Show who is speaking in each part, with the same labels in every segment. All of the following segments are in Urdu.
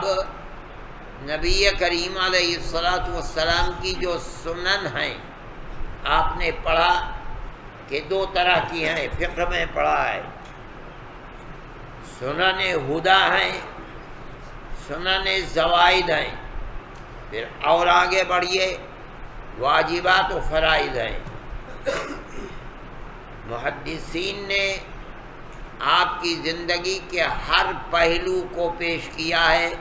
Speaker 1: اب نبی کریم علیہ الصلاۃ والسلام کی جو سنن ہیں آپ نے پڑھا کہ دو طرح کی ہیں، فقہ میں پڑھا ہے، سنن ہدا ہیں، سنن زوائد ہیں، پھر اور آگے بڑھیے واجبات و فرائض ہیں۔ محدثین نے آپ کی زندگی کے ہر پہلو کو پیش کیا ہے،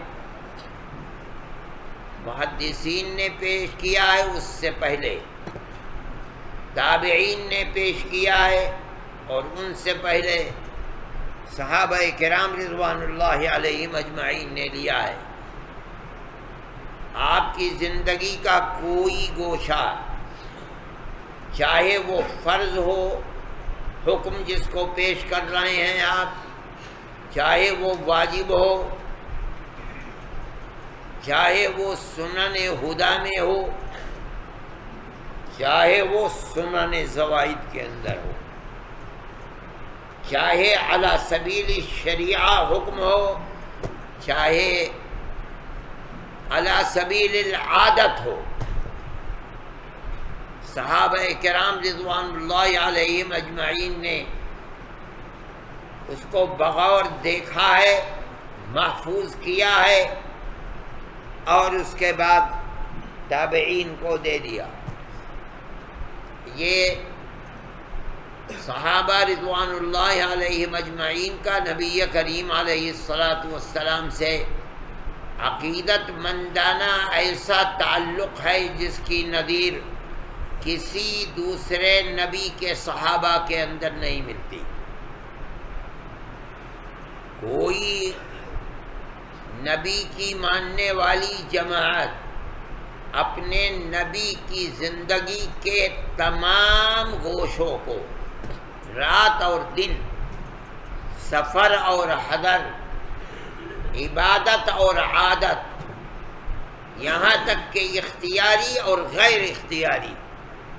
Speaker 1: محدثین نے پیش کیا ہے، اس سے پہلے تابعین نے پیش کیا ہے، اور ان سے پہلے صحابہ کرام رضوان اللہ علیہم اجمعین نے لیا ہے۔ آپ کی زندگی کا کوئی گوشہ، چاہے وہ فرض ہو، حکم جس کو پیش کر رہے ہیں آپ، چاہے وہ واجب ہو، چاہے وہ سنن ہدا میں ہو، چاہے وہ سنن زوائد کے اندر ہو، چاہے علی سبیل الشریعہ حکم ہو، چاہے علی سبیل العادت ہو، صحابہ کرام رضوان اللہ علیہم اجمعین نے اس کو بغور دیکھا ہے، محفوظ کیا ہے، اور اس کے بعد تابعین کو دے دیا۔ یہ صحابہ رضوان اللہ علیہم اجمعین کا نبی کریم علیہ الصلاۃ والسلام سے عقیدت مندانہ ایسا تعلق ہے جس کی نظیر کسی دوسرے نبی کے صحابہ کے اندر نہیں ملتی۔ کوئی نبی کی ماننے والی جماعت اپنے نبی کی زندگی کے تمام گوشوں کو، رات اور دن، سفر اور حضر، عبادت اور عادت، یہاں تک کہ اختیاری اور غیر اختیاری،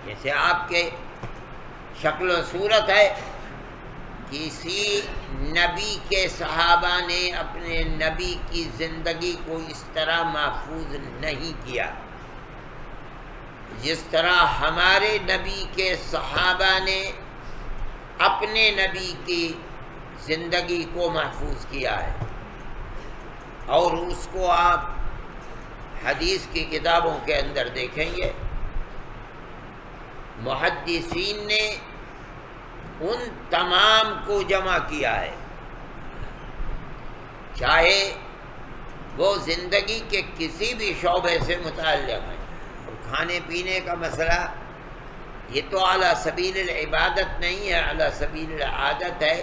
Speaker 1: جیسے آپ کے شکل و صورت ہے، کسی نبی کے صحابہ نے اپنے نبی کی زندگی کو اس طرح محفوظ نہیں کیا جس طرح ہمارے نبی کے صحابہ نے اپنے نبی کی زندگی کو محفوظ کیا ہے، اور اس کو آپ حدیث کی کتابوں کے اندر دیکھیں گے۔ محدثین نے ان تمام کو جمع کیا ہے، چاہے وہ زندگی کے کسی بھی شعبے سے متعلق ہیں۔ اور کھانے پینے کا مسئلہ یہ تو اعلیٰ سبیل العبادت نہیں ہے، اعلیٰ سبیل العادت ہے۔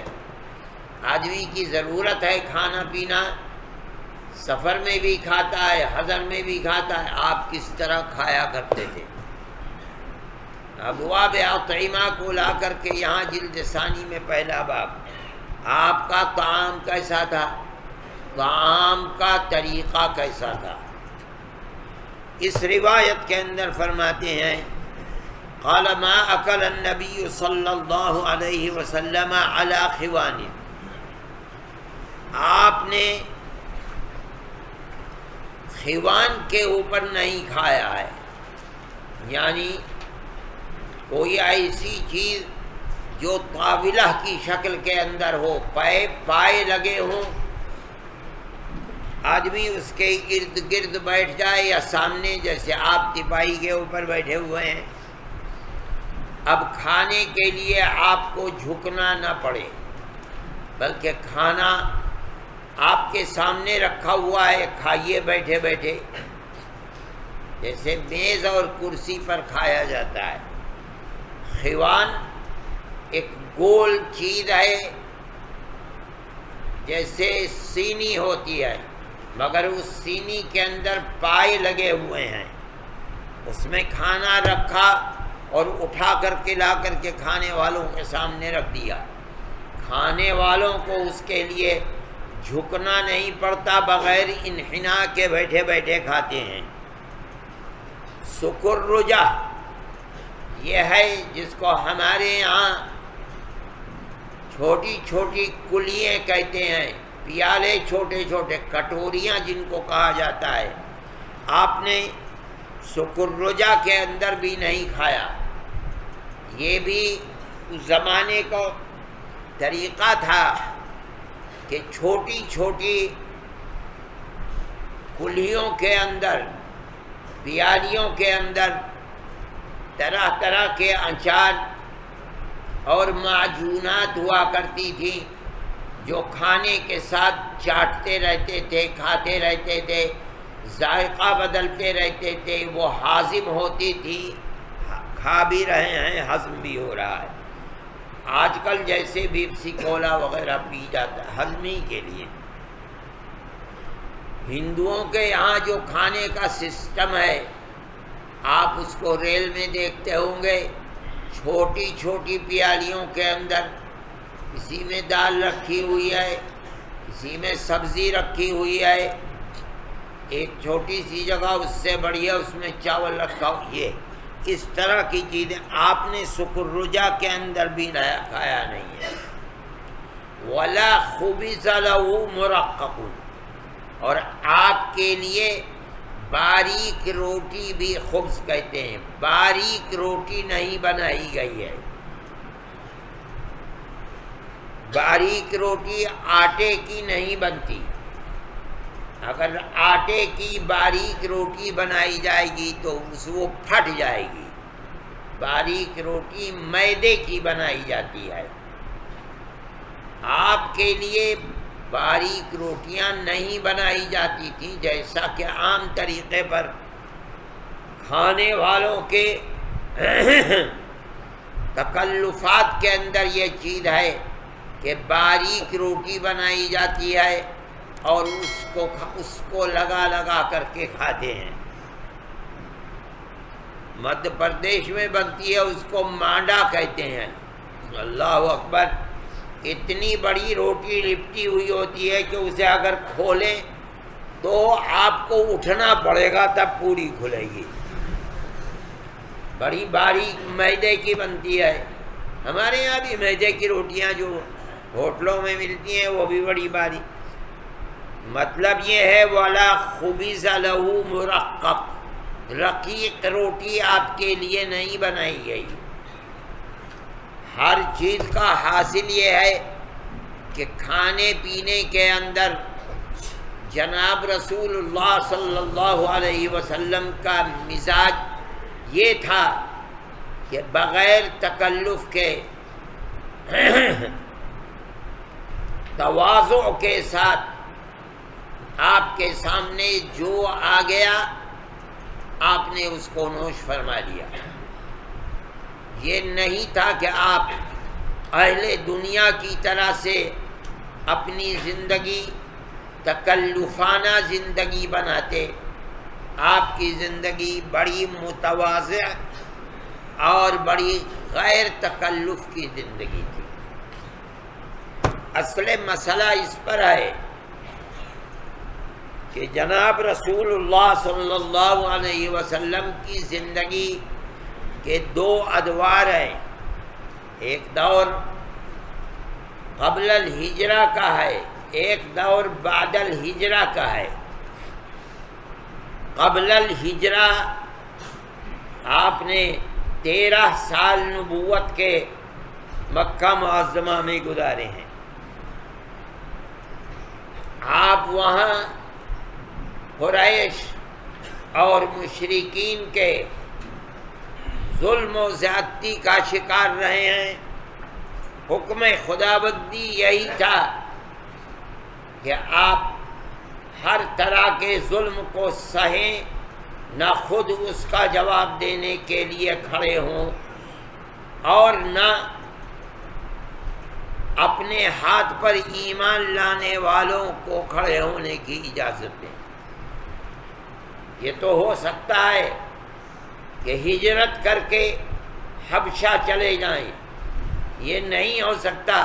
Speaker 1: آدمی کی ضرورت ہے کھانا پینا، سفر میں بھی کھاتا ہے، حضر میں بھی کھاتا ہے۔ آپ کس طرح کھایا کرتے تھے؟ ابواب اطعمہ کو لا کر کے یہاں جلد ثانی میں پہلا باب، آپ کا طعام کیسا تھا، طعام کا طریقہ کیسا تھا؟ اس روایت کے اندر فرماتے ہیں قال ما اکل النبی صلی اللہ علیہ وسلم علی خوان، آپ نے خوان کے اوپر نہیں کھایا ہے، یعنی کوئی ایسی چیز جو طاولہ کی شکل کے اندر ہو، پائے لگے ہوں، آدمی اس کے ارد گرد بیٹھ جائے، یا سامنے جیسے آپ تپائی کے اوپر بیٹھے ہوئے ہیں، اب کھانے کے لیے آپ کو جھکنا نہ پڑے، بلکہ کھانا آپ کے سامنے رکھا ہوا ہے، کھائیے بیٹھے بیٹھے، جیسے میز اور کرسی پر کھایا جاتا ہے۔ خوان ایک گول چیز ہے، جیسے سینی ہوتی ہے، مگر اس سینی کے اندر پائے لگے ہوئے ہیں، اس میں کھانا رکھا اور اٹھا کر کے لا کر کے کھانے والوں کے سامنے رکھ دیا۔ کھانے والوں کو اس کے لیے جھکنا نہیں پڑتا، بغیر انحناء کے بیٹھے بیٹھے کھاتے ہیں۔ سکر رجہ یہ ہے جس کو ہمارے یہاں چھوٹی چھوٹی کلیاں کہتے ہیں، پیالے چھوٹے چھوٹے، کٹوریاں جن کو کہا جاتا ہے، آپ نے سکرجہ کے اندر بھی نہیں کھایا۔ یہ بھی اس زمانے کا طریقہ تھا کہ چھوٹی چھوٹی کلیوں کے اندر، پیالیوں کے اندر طرح طرح کے اچار اور معجونات ہوا کرتی تھی، جو کھانے کے ساتھ چاٹتے رہتے تھے، کھاتے رہتے تھے، ذائقہ بدلتے رہتے تھے، وہ ہاضم ہوتی تھی، کھا بھی رہے ہیں، ہضم بھی ہو رہا ہے۔ آج کل جیسے پیپسی کولا وغیرہ پی جاتا ہے ہضمی کے لیے، ہندوؤں کے یہاں جو کھانے کا سسٹم ہے، آپ اس کو ریل میں دیکھتے ہوں گے، چھوٹی چھوٹی پیالیوں کے اندر کسی میں دال رکھی ہوئی ہے، کسی میں سبزی رکھی ہوئی ہے، ایک چھوٹی سی جگہ اس سے بڑی ہے، اس میں چاول رکھا ہو، یہ اس طرح کی چیزیں آپ نے سکرجہ کے اندر بھی کھایا نہیں ہے۔ وَلَا خُبِزَ لَهُ مُرَقَّقٌ، اور آپ کے لیے باریک روٹی بھی خبز کہتے ہیں، باریک روٹی نہیں بنائی گئی ہے۔ باریک روٹی آٹے کی نہیں بنتی، اگر آٹے کی باریک روٹی بنائی جائے گی تو وہ پھٹ جائے گی، باریک روٹی میدے کی بنائی جاتی ہے۔ آپ کے لیے باریک روٹیاں نہیں بنائی جاتی تھیں، جیسا کہ عام طریقے پر کھانے والوں کے تکلفات کے اندر یہ چیز ہے کہ باریک روٹی بنائی جاتی ہے اور اس کو لگا لگا کر کے کھاتے ہیں۔ مدھیہ پردیش میں بنتی ہے، اس کو مانڈا کہتے ہیں۔ اللہ اکبر، اتنی بڑی روٹی لپٹی ہوئی ہوتی ہے کہ اسے اگر کھولیں تو آپ کو اٹھنا پڑے گا تب پوری کھلے گی، بڑی باریک میدے کی بنتی ہے۔ ہمارے یہاں بھی میدے کی روٹیاں جو ہوٹلوں میں ملتی ہیں وہ بھی بڑی باریک۔ مطلب یہ ہے وَلَا خُبِزَ لَهُ مُرَقَّقٌ، رقیق روٹی آپ کے لیے نہیں بنائی گئی۔ ہر چیز کا حاصل یہ ہے کہ کھانے پینے کے اندر جناب رسول اللہ صلی اللہ علیہ وسلم کا مزاج یہ تھا کہ بغیر تکلف کے تواضع کے ساتھ آپ کے سامنے جو آ گیا آپ نے اس کو نوش فرما لیا۔ یہ نہیں تھا کہ آپ اہل دنیا کی طرح سے اپنی زندگی تکلفانہ زندگی بناتے، آپ کی زندگی بڑی متواضع اور بڑی غیر تکلف کی زندگی تھی۔ اصل مسئلہ اس پر ہے کہ جناب رسول اللہ صلی اللہ علیہ وسلم کی زندگی کے دو ادوار ہیں، ایک دور قبل الہجرہ کا ہے، ایک دور بعد الہجرہ کا ہے۔ قبل الہجرہ آپ نے 13 سال نبوت کے مکہ معظمہ میں گزارے ہیں۔ آپ وہاں قریش اور مشرکین کے ظلم و زیادتی کا شکار رہے ہیں۔ حکم خداوندی یہی تھا کہ آپ ہر طرح کے ظلم کو سہیں، نہ خود اس کا جواب دینے کے لیے کھڑے ہوں اور نہ اپنے ہاتھ پر ایمان لانے والوں کو کھڑے ہونے کی اجازت دیں۔ یہ تو ہو سکتا ہے کہ ہجرت کر کے حبشہ چلے جائیں، یہ نہیں ہو سکتا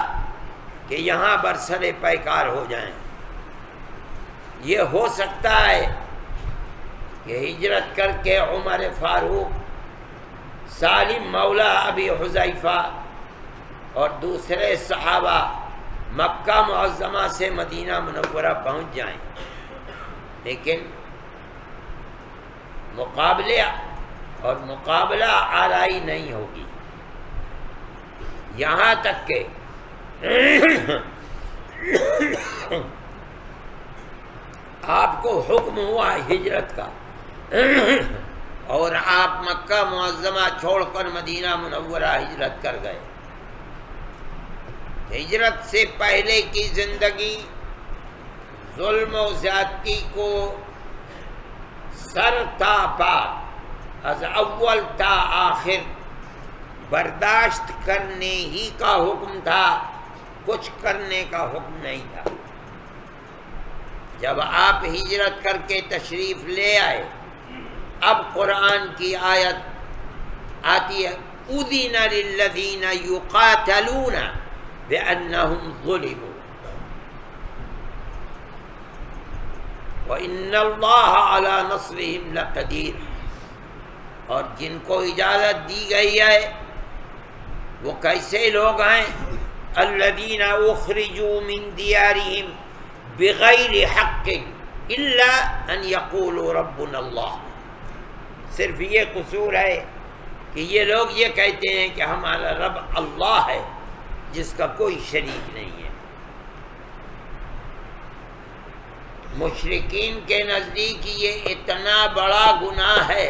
Speaker 1: کہ یہاں برسر پیکار ہو جائیں۔ یہ ہو سکتا ہے کہ ہجرت کر کے عمر فاروق، سالم مولا ابی حذیفہ اور دوسرے صحابہ مکہ معظمہ سے مدینہ منورہ پہنچ جائیں، لیکن مقابلہ آرائی نہیں ہوگی، یہاں تک کہ آپ کو حکم ہوا ہجرت کا اور آپ مکہ معظمہ چھوڑ کر مدینہ منورہ ہجرت کر گئے۔ ہجرت سے پہلے کی زندگی ظلم و زیادتی کو سر تا پا، از اول تا آخر برداشت کرنے ہی کا حکم تھا، کچھ کرنے کا حکم نہیں تھا۔ جب آپ ہجرت کر کے تشریف لے آئے، اب قرآن کی آیت آتی ہے اُذِنَ لِلَّذِينَ يُقَاتَلُونَ بِأَنَّهُمْ ظُلِمُوا وَإِنَّ اللَّهَ عَلَى نَصْرِهِمْ لَقَدِيرٌ، اور جن کو اجازت دی گئی ہے وہ کیسے لوگ ہیں؟ الَّذِينَ أُخْرِجُوا مِن دِيَارِهِمْ بِغَيْرِ حَقٍّ إِلَّا أَن يَقُولُوا رَبُّنَا اللَّهُ، صرف یہ قصور ہے کہ یہ لوگ یہ کہتے ہیں کہ ہمارا رب اللہ ہے جس کا کوئی شریک نہیں ہے۔ مشرکین کے نزدیک یہ اتنا بڑا گناہ ہے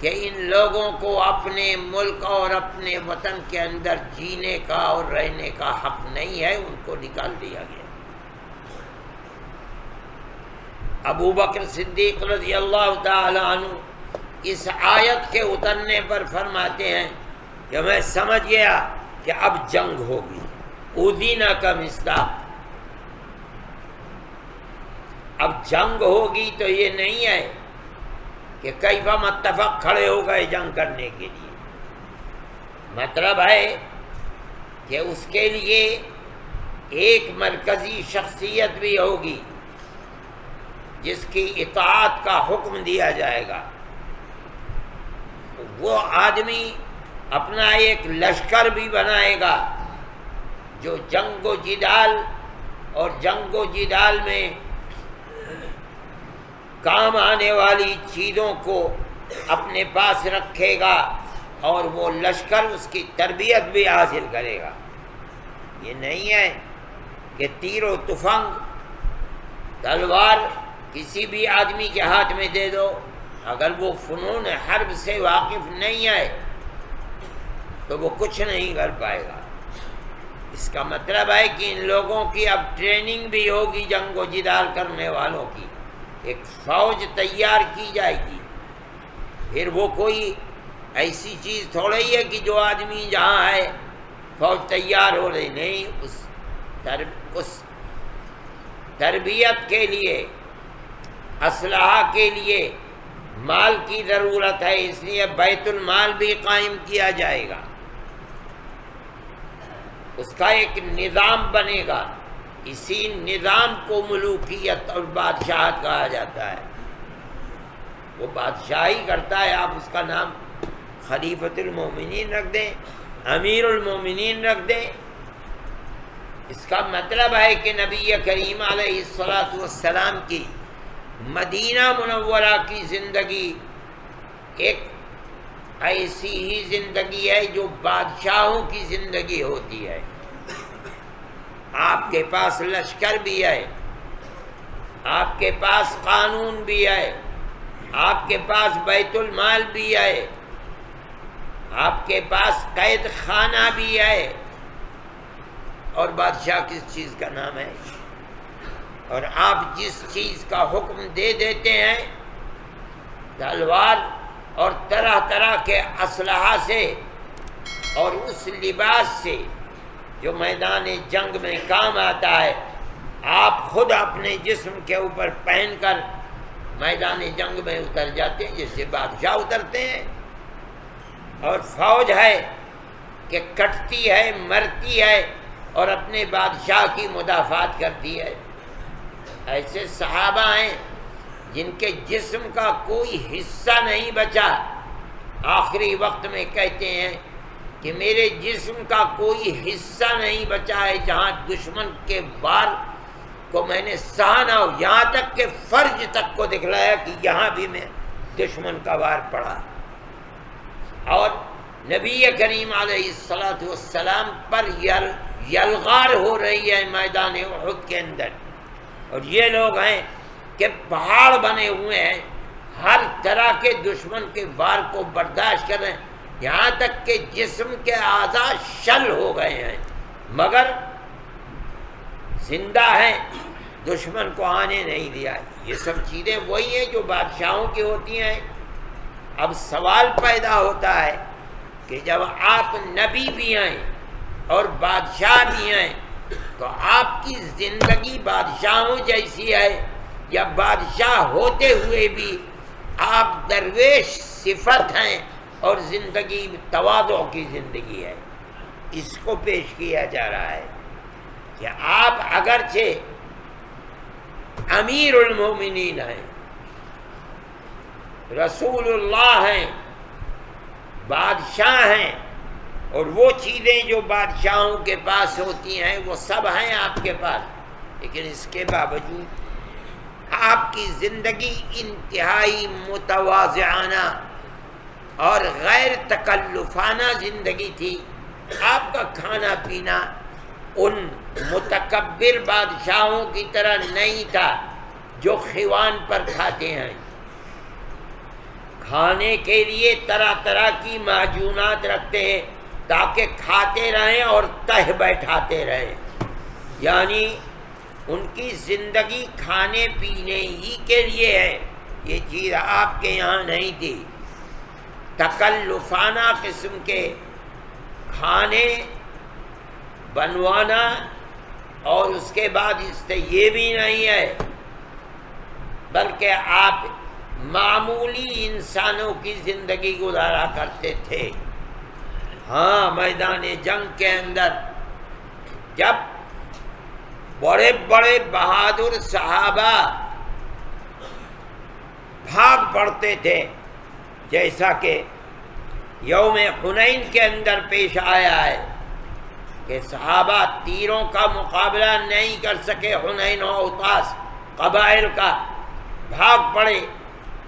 Speaker 1: کہ ان لوگوں کو اپنے ملک اور اپنے وطن کے اندر جینے کا اور رہنے کا حق نہیں ہے، ان کو نکال دیا گیا۔ ابو بکر صدیق رضی اللہ تعالی عنہ اس آیت کے اترنے پر فرماتے ہیں کہ میں سمجھ گیا کہ اب جنگ ہوگی، اُذِنَ کا مصداق، اب جنگ ہوگی تو یہ نہیں ہے کہ کیفا متفق کھڑے ہو گئے جنگ کرنے کے لیے، مطلب ہے کہ اس کے لیے ایک مرکزی شخصیت بھی ہوگی جس کی اطاعت کا حکم دیا جائے گا۔ وہ آدمی اپنا ایک لشکر بھی بنائے گا جو جنگ و جدال اور جنگ و جدال میں کام آنے والی چیزوں کو اپنے پاس رکھے گا، اور وہ لشکر اس کی تربیت بھی حاصل کرے گا۔ یہ نہیں ہے کہ تیر و تفنگ تلوار کسی بھی آدمی کے ہاتھ میں دے دو، اگر وہ فنون حرب سے واقف نہیں ہے تو وہ کچھ نہیں کر پائے گا۔ اس کا مطلب ہے کہ ان لوگوں کی اب ٹریننگ بھی ہوگی جنگ و جدال کرنے والوں کی، ایک فوج تیار کی جائے گی۔ پھر وہ کوئی ایسی چیز تھوڑا ہی ہے کہ جو آدمی جہاں ہے فوج تیار ہو رہی، نہیں، اس تربیت کے لیے، اسلحہ کے لیے مال کی ضرورت ہے، اس لیے بیت المال بھی قائم کیا جائے گا، اس کا ایک نظام بنے گا۔ اسی نظام کو ملوکیت اور بادشاہت کہا جاتا ہے۔ وہ بادشاہی کرتا ہے، آپ اس کا نام خلیفۃ المومنین رکھ دیں، امیر المومنین رکھ دیں۔ اس کا مطلب ہے کہ نبی کریم علیہ السلام کی مدینہ منورہ کی زندگی ایک ایسی ہی زندگی ہے جو بادشاہوں کی زندگی ہوتی ہے۔ آپ کے پاس لشکر بھی ہے، آپ کے پاس قانون بھی ہے، آپ کے پاس بیت المال بھی ہے، آپ کے پاس قید خانہ بھی ہے، اور بادشاہ کس چیز کا نام ہے؟ اور آپ جس چیز کا حکم دے دیتے ہیں تلوار اور طرح طرح کے اسلحہ سے اور اس لباس سے جو میدان جنگ میں کام آتا ہے، آپ خود اپنے جسم کے اوپر پہن کر میدان جنگ میں اتر جاتے ہیں جیسے بادشاہ اترتے ہیں۔ اور فوج ہے کہ کٹتی ہے، مرتی ہے اور اپنے بادشاہ کی مدافعت کرتی ہے۔ ایسے صحابہ ہیں جن کے جسم کا کوئی حصہ نہیں بچا، آخری وقت میں کہتے ہیں کہ میرے جسم کا کوئی حصہ نہیں بچا ہے جہاں دشمن کے وار کو میں نے سہا نہ ہو، یہاں تک کہ فرج تک کو دکھلایا کہ یہاں بھی میں دشمن کا وار پڑا۔ اور نبی کریم علیہ السلام پر یلغار ہو رہی ہے میدان احد کے اندر، اور یہ لوگ ہیں کہ پہاڑ بنے ہوئے ہیں، ہر طرح کے دشمن کے وار کو برداشت کر رہے ہیں، یہاں تک کہ جسم کے اعضاء شل ہو گئے ہیں، مگر زندہ ہیں، دشمن کو آنے نہیں دیا۔ یہ سب چیزیں وہی ہیں جو بادشاہوں کی ہوتی ہیں۔ اب سوال پیدا ہوتا ہے کہ جب آپ نبی بھی ہیں اور بادشاہ بھی ہیں تو آپ کی زندگی بادشاہوں جیسی ہے یا بادشاہ ہوتے ہوئے بھی آپ درویش صفت ہیں اور زندگی تواضع کی زندگی ہے؟ اس کو پیش کیا جا رہا ہے کہ آپ اگرچہ امیر المومنین ہیں، رسول اللہ ہیں، بادشاہ ہیں، اور وہ چیزیں جو بادشاہوں کے پاس ہوتی ہیں وہ سب ہیں آپ کے پاس، لیکن اس کے باوجود آپ کی زندگی انتہائی متواضعانہ اور غیر تکلفانہ زندگی تھی۔ آپ کا کھانا پینا ان متکبر بادشاہوں کی طرح نہیں تھا جو خیوان پر کھاتے ہیں۔ کھانے کے لیے طرح طرح کی معجونات رکھتے ہیں تاکہ کھاتے رہیں اور تہ بیٹھاتے رہیں، یعنی ان کی زندگی کھانے پینے ہی کے لیے ہے۔ یہ چیز آپ کے یہاں نہیں تھی۔ تکلفانہ قسم کے کھانے بنوانا، اور اس کے بعد اس سے یہ بھی نہیں ہے بلکہ آپ معمولی انسانوں کی زندگی گزارا کرتے تھے۔ ہاں، میدان جنگ کے اندر جب بڑے بڑے بہادر صحابہ بھاگ پڑتے تھے، جیسا کہ یوم حنین کے اندر پیش آیا ہے کہ صحابہ تیروں کا مقابلہ نہیں کر سکے، حنین و اوطاس قبائل کا، بھاگ پڑے۔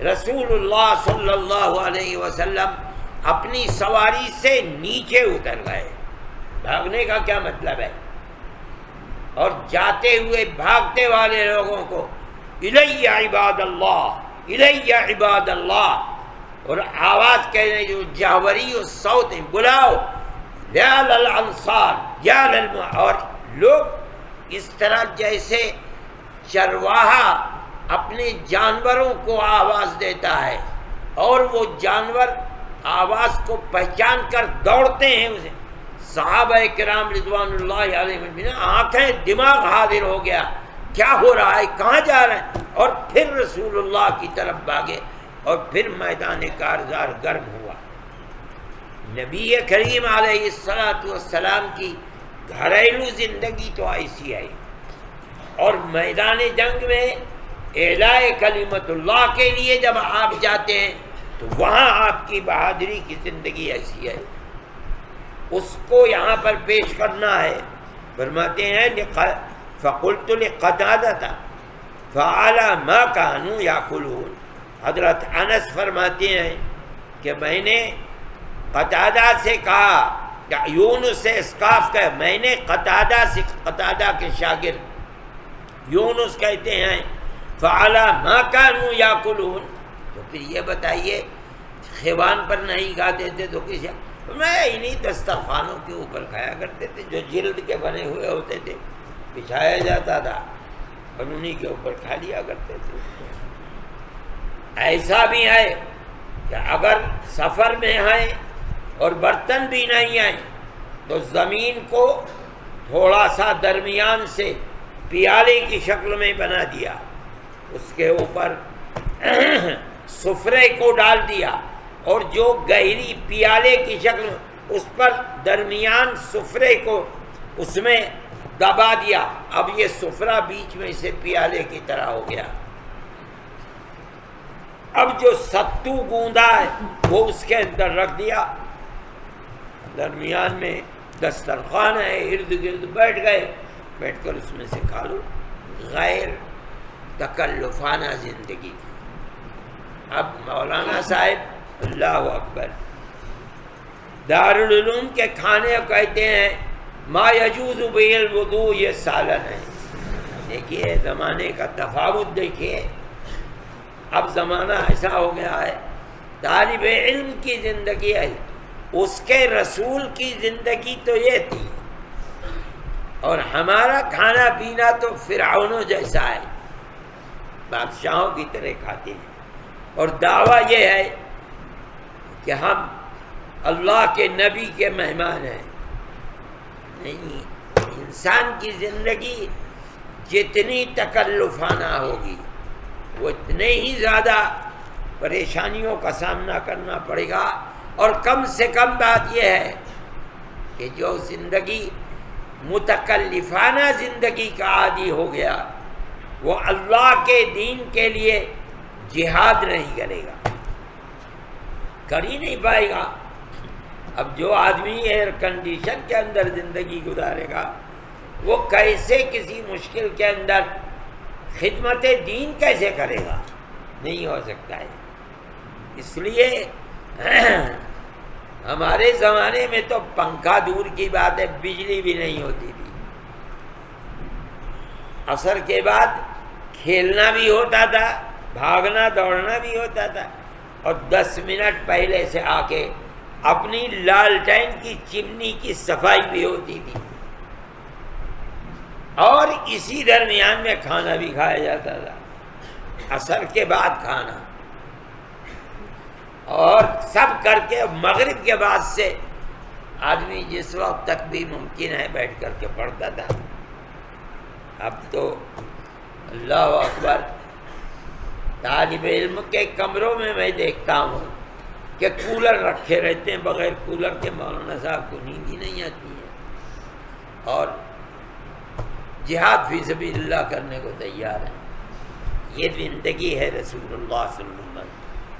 Speaker 1: رسول اللہ صلی اللہ علیہ وسلم اپنی سواری سے نیچے اتر گئے۔ بھاگنے کا کیا مطلب ہے؟ اور جاتے ہوئے بھاگتے والے لوگوں کو الی عباد اللہ، الی عباد اللہ، اور آواز کہنے جو جاوری الصوت، بلاؤ یا للانصار یا اور لوگ اس طرح جیسے چرواہا اپنے جانوروں کو آواز دیتا ہے اور وہ جانور آواز کو پہچان کر دوڑتے ہیں اسے۔ صحابہ کرام رضوان اللہ علیہ آنکھیں دماغ حاضر ہو گیا، کیا ہو رہا ہے، کہاں جا رہے ہیں، اور پھر رسول اللہ کی طرف بھاگے اور پھر میدان کارزار گرم ہوا۔ نبی کریم علیہ السلام کی گھریلو زندگی تو ایسی ہے، اور میدان جنگ میں اعلاء کلمت اللہ کے لیے جب آپ جاتے ہیں تو وہاں آپ کی بہادری کی زندگی ایسی ہے، اس کو یہاں پر پیش کرنا ہے۔ فرماتے ہیں فَقُلْتُ لِقَتَادَةَ فَعَلَى مَا كَانُوا يَأْكُلُونَ۔ حضرت انس فرماتے ہیں کہ میں نے قتادہ سے کہا، یونس سے اسقاف کا، میں نے قتادہ سے، قتادہ کے شاگرد یونس کہتے ہیں فَعَلَى مَا كَانُوا يَأْكُلُونَ، تو پھر یہ بتائیے خیوان پر نہیں کھاتے تھے تو کس؟ میں انہی دسترخوانوں کے اوپر کھایا کرتے تھے جو جلد کے بنے ہوئے ہوتے تھے، بچھایا جاتا تھا اور انہی کے اوپر کھا لیا کرتے تھے۔ ایسا بھی ہے کہ اگر سفر میں ہیں اور برتن بھی نہیں ہیں تو زمین کو تھوڑا سا درمیان سے پیالے کی شکل میں بنا دیا، اس کے اوپر سفرے کو ڈال دیا اور جو گہری پیالے کی شکل، اس پر درمیان سفرے کو اس میں دبا دیا، اب یہ سفرہ بیچ میں سے پیالے کی طرح ہو گیا۔ اب جو ستو گوندا ہے وہ اس کے اندر رکھ دیا، درمیان میں دسترخوان ہے، ارد گرد بیٹھ گئے، بیٹھ کر اس میں سے کھا لو، غیر تکلفانہ زندگی تھی۔ اب مولانا صاحب اللہ اکبر دارالعلوم کے کھانے کہتے ہیں ما یجوز بہ الوضوء، یہ سالن ہے۔ دیکھیے زمانے کا تفاوت دیکھیے، اب زمانہ ایسا ہو گیا ہے، طالب علم کی زندگی ہے، اس کے رسول کی زندگی تو یہ تھی، اور ہمارا کھانا پینا تو فرعونوں جیسا ہے، بادشاہوں کی طرح کھاتے ہیں، اور دعویٰ یہ ہے کہ ہم اللہ کے نبی کے مہمان ہیں۔ نہیں، انسان کی زندگی جتنی تکلفانہ ہوگی وہ اتنے ہی زیادہ پریشانیوں کا سامنا کرنا پڑے گا، اور کم سے کم بات یہ ہے کہ جو زندگی متکلفانہ زندگی کا عادی ہو گیا وہ اللہ کے دین کے لیے جہاد نہیں کرے گا، کر ہی نہیں پائے گا۔ اب جو آدمی ایئر کنڈیشن کے اندر زندگی گزارے گا وہ کیسے کسی مشکل کے اندر خدمت دین کیسے کرے گا؟ نہیں ہو سکتا ہے۔ اس لیے ہمارے زمانے میں تو پنکھا دور کی بات ہے، بجلی بھی نہیں ہوتی تھی، عصر کے بعد کھیلنا بھی ہوتا تھا، بھاگنا دوڑنا بھی ہوتا تھا، اور 10 منٹ پہلے سے آ کے اپنی لالٹین کی چمنی کی صفائی بھی ہوتی تھی، اور اسی درمیان میں کھانا بھی کھایا جاتا تھا، عصر کے بعد کھانا، اور سب کر کے مغرب کے بعد سے آدمی جس وقت تک بھی ممکن ہے بیٹھ کر کے پڑھتا تھا۔ اب تو اللہ اکبر، طالب علم کے کمروں میں میں دیکھتا ہوں کہ کولر رکھے رہتے ہیں، بغیر کولر کے مولانا صاحب کو نیند ہی نہیں آتی ہے، اور جہاد فی سبیل اللہ کرنے کو تیار ہیں۔ یہ زندگی ہے رسول اللہ صلی اللہ علیہ وسلم۔